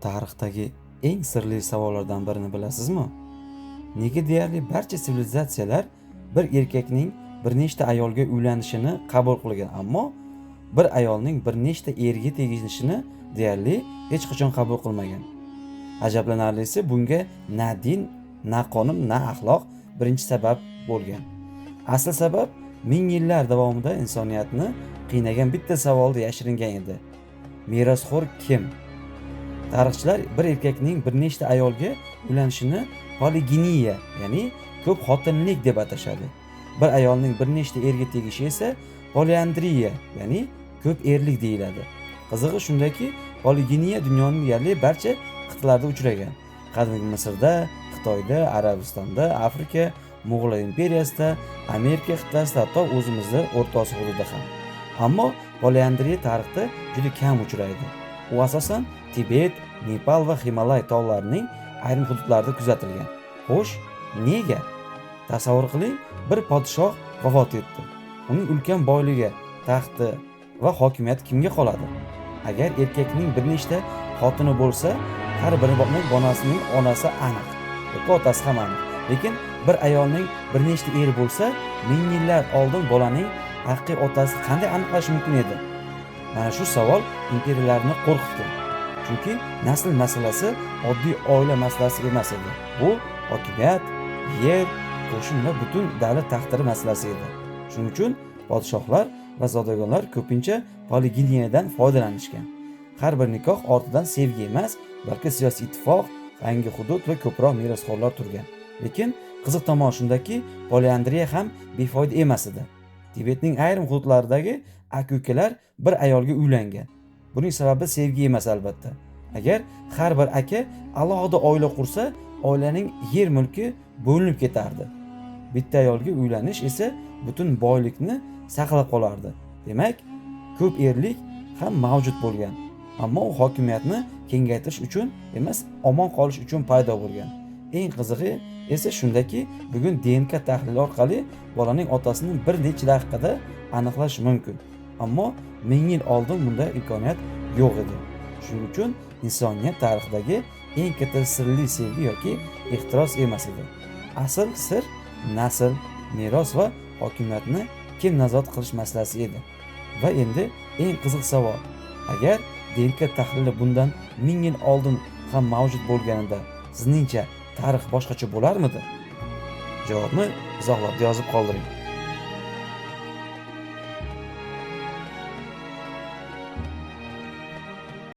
Tarixdagi eng sirli savollardan birini bilasizmi? Nega deyarli barcha sivilizatsiyalar bir erkakning bir nechta ayolga uylanishini qabul qilgan, ammo bir ayolning bir nechta erga tegishini deyarli hech qachon qabul qilmagan? Ajablanarlisi, bunga na din, na qonun, na axloq birinchi sabab bo'lgan. Asl sabab ming yillar davomida insoniyatni qiynagan bitta savolda yashiringan edi. Merosxo'r kim? Tarixchilar bir erkakning bir nechta ayolga uylanishini poliginiya, ya'ni ko'p xotinlik deb atashadi. Bir ayolning bir nechta erga tegishi esa poliandriya, ya'ni ko'p erlik deyiladi. Qizig'i shundaki, poliginiya dunyoning deyarli barcha qit'alarida uchragan. Qadimgi Misrda, Xitoyda, Arabistonda, Afrika, Mo'g'ul imperiyasida, Amerika qit'asida, hatto o'zimizda O'rta Osiyo hududida ham. Ammo poliandriya tarixda juda kam uchraydi. U asosan Tibet, Nepal va Himolay tog'larining ayrim hududlarida kuzatilgan. Xo'sh, nega? Tasavvur qiling, bir podshoh vafot etdi. Uning ulkan boyligi, taxti va hokimiyat kimga qoladi? Agar erkakning bir nechta xotini bo'lsa, har birining onasining onasi aniq, yoki otasi ham aniq. Lekin bir ayolning bir nechta eri bo'lsa, ming yillar oldin bolaning haqiqiy otasi qanday aniqlash mumkin edi? Mana shu savol imperiyalarni qo'rqitdi. Chunki nasl masalasi oddiy oila masalasi emas edi. Bu hokimiyat, yer, qo'shin va butun davlat taqdiri masalasi edi. Shuning uchun podshohlar va zodagonlar ko'pincha poliginiyadan foydalanishgan. Har bir nikoh ortidan sevgi emas, balki siyosiy ittifoq, yangi hudud va ko'proq merosxo'rlar turgan. Lekin qiziq tomoni shundaki, poliandriya ham befoyda emas edi. Tibetning ayrim hududlaridagi aka-ukalar bir ayolga uylangan. Buning sababi sevgi emas albatta. Agar har bir aka alohida oila qursa, oilaning yer mulki bo'linib ketardi. Bitta ayolga uylanish esa butun boylikni saqlab qolardi. Demak, ko'p erlik ham mavjud bo'lgan. Ammo u hokimiyatni kengaytirish uchun emas, omon qolish uchun paydo bo'lgan. Eng qizig'i esa shundaki, bugun DNK tahlili orqali bolaning otasini bir necha daqiqada aniqlash mumkin. Ammo ming yil oldin bunday imkoniyat yo'q edi. Shuning uchun insoniyat tarixidagi eng katta sirli sevgi yoki ehtiros emas edi. Asl sir nasl, meros va hokimiyatni kim nazorat qilish masalasi edi. Va endi eng qiziq savol: agar DNK tahlili bundan ming yil oldin ham mavjud bo'lganida, sizningcha tarix boshqacha bo'larmidi? Javobni izohlarda yozib qoldiring.